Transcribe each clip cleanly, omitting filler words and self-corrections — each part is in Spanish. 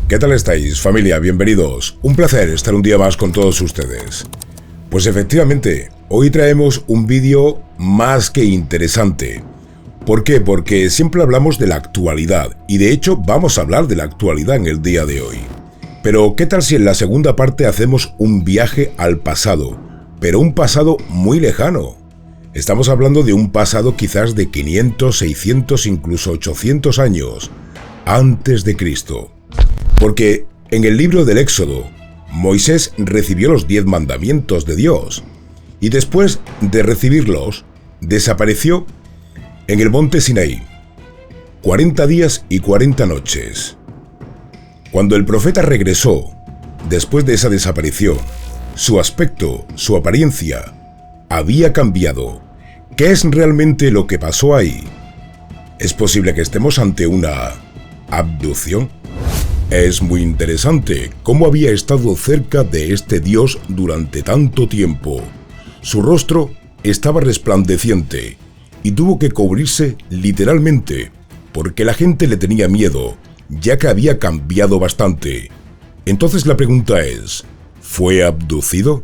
¿Qué tal estáis, familia? Bienvenidos. Un placer estar un día más con todos ustedes. Pues efectivamente, hoy traemos un vídeo más que interesante. ¿Por qué? Porque siempre hablamos de la actualidad, y de hecho vamos a hablar de la actualidad en el día de hoy. Pero ¿qué tal si en la segunda parte hacemos un viaje al pasado? Pero un pasado muy lejano. Estamos hablando de un pasado quizás de 500, 600, incluso 800 años antes de Cristo. Porque en el libro del Éxodo, Moisés recibió los 10 mandamientos de Dios, y después de recibirlos, desapareció en el monte Sinaí, 40 días y 40 noches. Cuando el profeta regresó, después de esa desaparición, su aspecto, su apariencia, había cambiado. ¿Qué es realmente lo que pasó ahí? ¿Es posible que estemos ante una abducción? Es muy interesante cómo había estado cerca de este Dios durante tanto tiempo. Su rostro estaba resplandeciente y tuvo que cubrirse literalmente porque la gente le tenía miedo, ya que había cambiado bastante. Entonces la pregunta es, ¿fue abducido?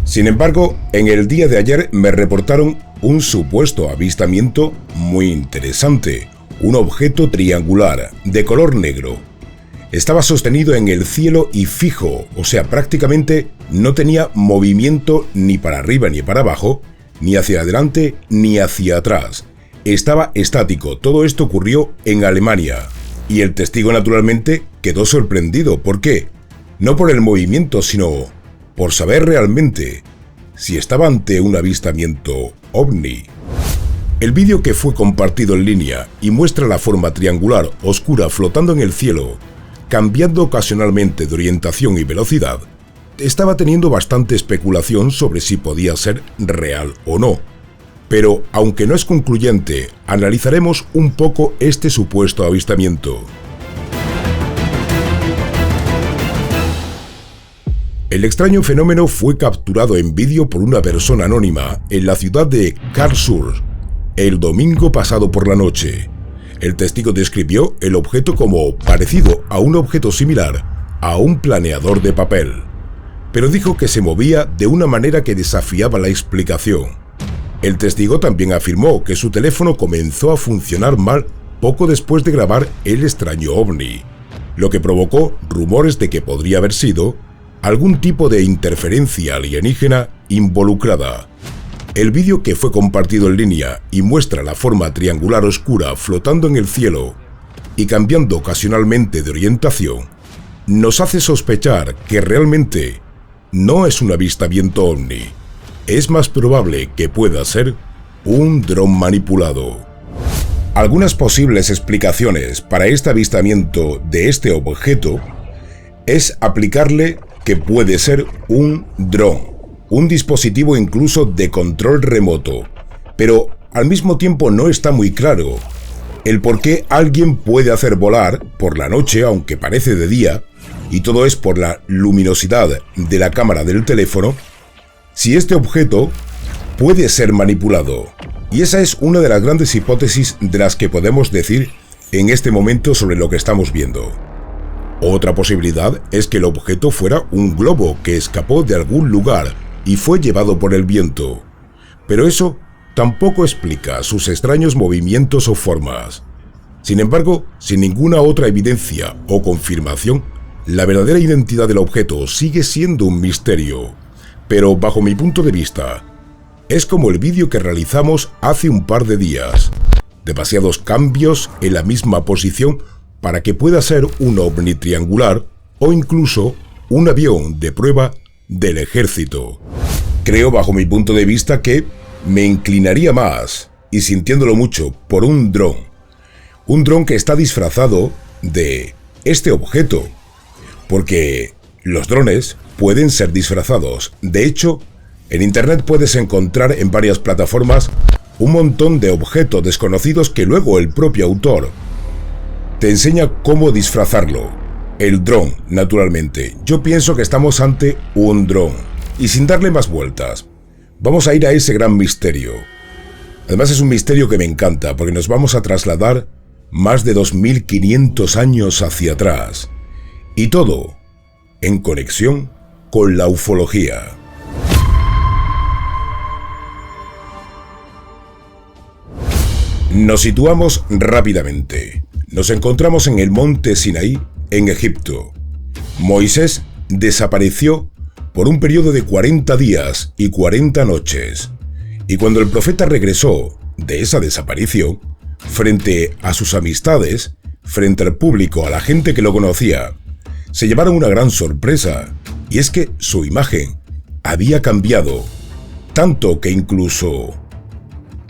Sin embargo, en el día de ayer me reportaron un supuesto avistamiento muy interesante, un objeto triangular de color negro. Estaba sostenido en el cielo y fijo, o sea, prácticamente no tenía movimiento ni para arriba ni para abajo, ni hacia adelante ni hacia atrás. Estaba estático. Todo esto ocurrió en Alemania. Y el testigo naturalmente quedó sorprendido. ¿Por qué? No por el movimiento, sino por saber realmente si estaba ante un avistamiento ovni. El vídeo que fue compartido en línea y muestra la forma triangular oscura flotando en el cielo, cambiando ocasionalmente de orientación y velocidad, estaba teniendo bastante especulación sobre si podía ser real o no. Pero, aunque no es concluyente, analizaremos un poco este supuesto avistamiento. El extraño fenómeno fue capturado en vídeo por una persona anónima en la ciudad de Karlsruhe el domingo pasado por la noche. El testigo describió el objeto como parecido a un objeto similar a un planeador de papel, pero dijo que se movía de una manera que desafiaba la explicación. El testigo también afirmó que su teléfono comenzó a funcionar mal poco después de grabar el extraño ovni, lo que provocó rumores de que podría haber sido algún tipo de interferencia alienígena involucrada. El vídeo que fue compartido en línea y muestra la forma triangular oscura flotando en el cielo y cambiando ocasionalmente de orientación, nos hace sospechar que realmente no es un avistamiento ovni. Es más probable que pueda ser un dron manipulado. Algunas posibles explicaciones para este avistamiento de este objeto es aplicarle que puede ser un dron, un dispositivo incluso de control remoto, pero al mismo tiempo no está muy claro el por qué alguien puede hacer volar por la noche, aunque parece de día, y todo es por la luminosidad de la cámara del teléfono, si este objeto puede ser manipulado. Y esa es una de las grandes hipótesis de las que podemos decir en este momento sobre lo que estamos viendo. Otra posibilidad es que el objeto fuera un globo que escapó de algún lugar y fue llevado por el viento. Pero eso tampoco explica sus extraños movimientos o formas. Sin embargo, sin ninguna otra evidencia o confirmación, la verdadera identidad del objeto sigue siendo un misterio. Pero bajo mi punto de vista, es como el vídeo que realizamos hace un par de días. Demasiados cambios en la misma posición para que pueda ser un ovni triangular o incluso un avión de prueba del ejército. Creo, bajo mi punto de vista, que me inclinaría más, y sintiéndolo mucho, por un dron. Un dron que está disfrazado de este objeto, porque los drones pueden ser disfrazados. De hecho, en internet puedes encontrar en varias plataformas un montón de objetos desconocidos que luego el propio autor te enseña cómo disfrazarlo. El dron, naturalmente. Yo pienso que estamos ante un dron. Y sin darle más vueltas, vamos a ir a ese gran misterio. Además es un misterio que me encanta porque nos vamos a trasladar más de 2500 años hacia atrás. Y todo en conexión con la ufología. Nos situamos rápidamente. Nos encontramos en el monte Sinaí, en Egipto. Moisés desapareció por un periodo de 40 días y 40 noches. Y cuando el profeta regresó de esa desaparición, frente a sus amistades, frente al público, a la gente que lo conocía, se llevaron una gran sorpresa, y es que su imagen había cambiado, tanto que incluso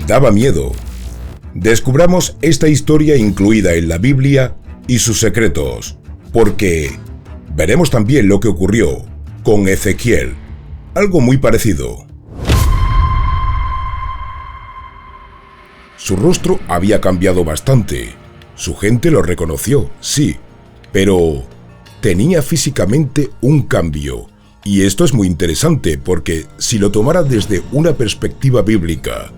daba miedo. Descubramos esta historia incluida en la Biblia y sus secretos, porque veremos también lo que ocurrió con Ezequiel, algo muy parecido. Su rostro había cambiado bastante, su gente lo reconoció, sí, pero tenía físicamente un cambio, y esto es muy interesante porque si lo tomara desde una perspectiva bíblica,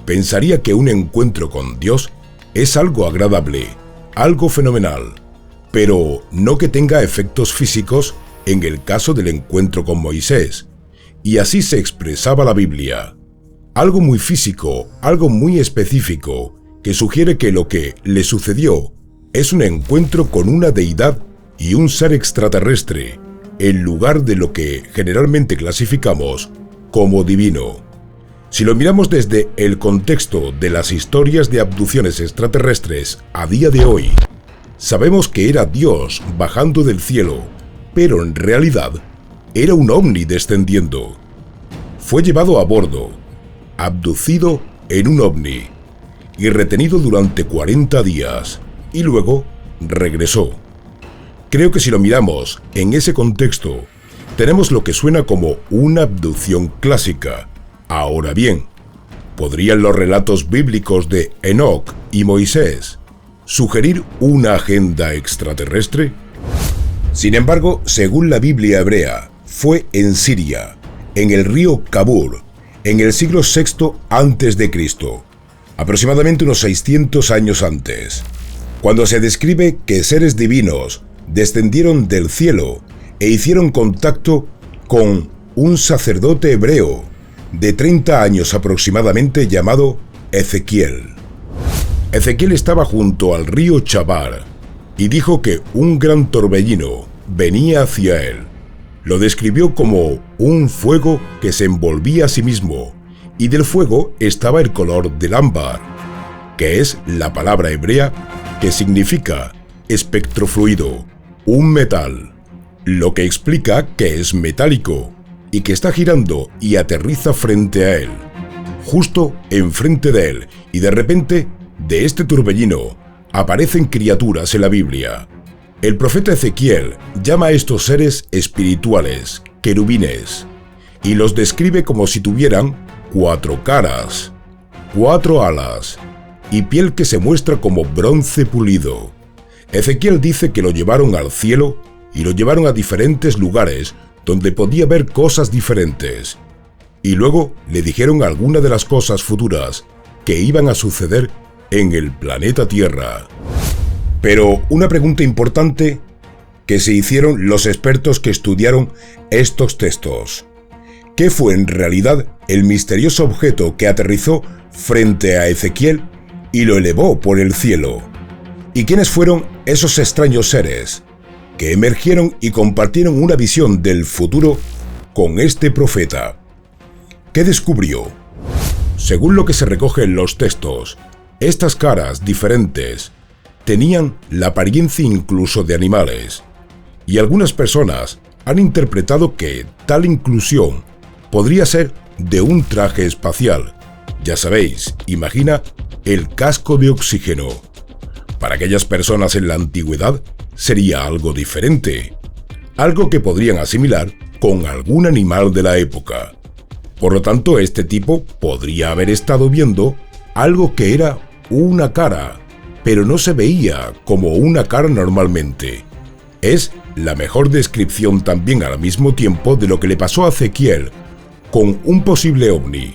pensaría que un encuentro con Dios es algo agradable, algo fenomenal, pero no que tenga efectos físicos en el caso del encuentro con Moisés. Y así se expresaba la Biblia. Algo muy físico, algo muy específico, que sugiere que lo que le sucedió es un encuentro con una deidad y un ser extraterrestre, en lugar de lo que generalmente clasificamos como divino. Si lo miramos desde el contexto de las historias de abducciones extraterrestres a día de hoy, sabemos que era Dios bajando del cielo, pero en realidad era un ovni descendiendo. Fue llevado a bordo, abducido en un ovni y retenido durante 40 días, y luego regresó. Creo que si lo miramos en ese contexto, tenemos lo que suena como una abducción clásica. Ahora bien, ¿podrían los relatos bíblicos de Enoc y Moisés sugerir una agenda extraterrestre? Sin embargo, según la Biblia hebrea, fue en Siria, en el río Kabur, en el siglo VI a.C., aproximadamente unos 600 años antes, cuando se describe que seres divinos descendieron del cielo e hicieron contacto con un sacerdote hebreo de 30 años aproximadamente llamado Ezequiel. Ezequiel estaba junto al río Chabar y dijo que un gran torbellino venía hacia él. Lo describió como un fuego que se envolvía a sí mismo, y del fuego estaba el color del ámbar, que es la palabra hebrea que significa espectrofluido, un metal, lo que explica que es metálico y que está girando y aterriza frente a él, justo enfrente de él, y de repente, de este torbellino, aparecen criaturas en la Biblia. El profeta Ezequiel llama a estos seres espirituales, querubines, y los describe como si tuvieran 4 caras, 4 alas, y piel que se muestra como bronce pulido. Ezequiel dice que lo llevaron al cielo y lo llevaron a diferentes lugares donde podía ver cosas diferentes, y luego le dijeron algunas de las cosas futuras que iban a suceder en el planeta Tierra. Pero una pregunta importante que se hicieron los expertos que estudiaron estos textos: ¿qué fue en realidad el misterioso objeto que aterrizó frente a Ezequiel y lo elevó por el cielo? ¿Y quiénes fueron esos extraños seres que emergieron y compartieron una visión del futuro con este profeta? ¿Qué descubrió? Según lo que se recoge en los textos, estas caras diferentes tenían la apariencia incluso de animales, y algunas personas han interpretado que tal inclusión podría ser de un traje espacial. Ya sabéis, imagina el casco de oxígeno. Para aquellas personas en la antigüedad sería algo diferente, algo que podrían asimilar con algún animal de la época. Por lo tanto, este tipo podría haber estado viendo algo que era una cara, pero no se veía como una cara normalmente. Es la mejor descripción también al mismo tiempo de lo que le pasó a Ezequiel con un posible ovni,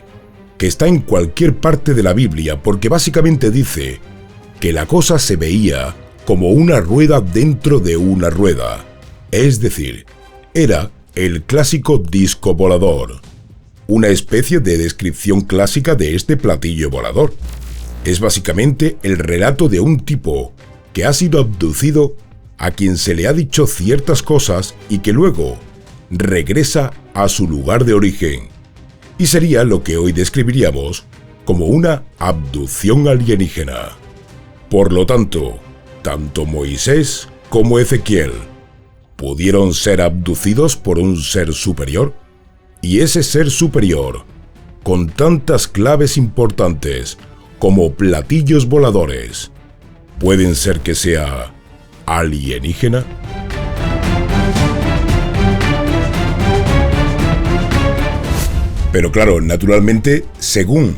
que está en cualquier parte de la Biblia, porque básicamente dice que la cosa se veía como una rueda dentro de una rueda. Es decir, era el clásico disco volador, una especie de descripción clásica de este platillo volador. Es básicamente el relato de un tipo que ha sido abducido, a quien se le ha dicho ciertas cosas y que luego regresa a su lugar de origen. Y sería lo que hoy describiríamos como una abducción alienígena. Por lo tanto, tanto Moisés como Ezequiel pudieron ser abducidos por un ser superior, y ese ser superior, con tantas claves importantes como platillos voladores, ¿pueden ser que sea alienígena? Pero claro, naturalmente, según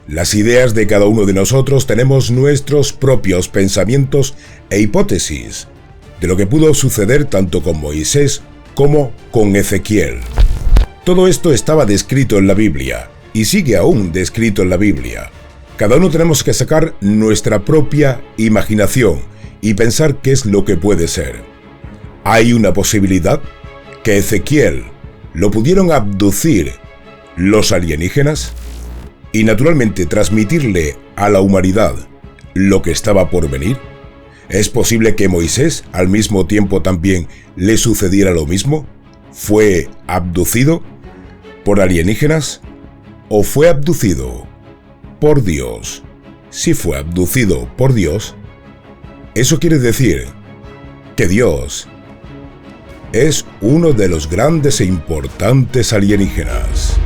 las ideas de cada uno de nosotros, tenemos nuestros propios pensamientos e hipótesis de lo que pudo suceder tanto con Moisés como con Ezequiel. Todo esto estaba descrito en la Biblia y sigue aún descrito en la Biblia. Cada uno tenemos que sacar nuestra propia imaginación y pensar qué es lo que puede ser. ¿Hay una posibilidad que Ezequiel lo pudieron abducir los alienígenas y naturalmente transmitirle a la humanidad lo que estaba por venir? ¿Es posible que Moisés al mismo tiempo también le sucediera lo mismo? ¿Fue abducido por alienígenas o fue abducido por Dios? Si fue abducido por Dios, eso quiere decir que Dios es uno de los grandes e importantes alienígenas.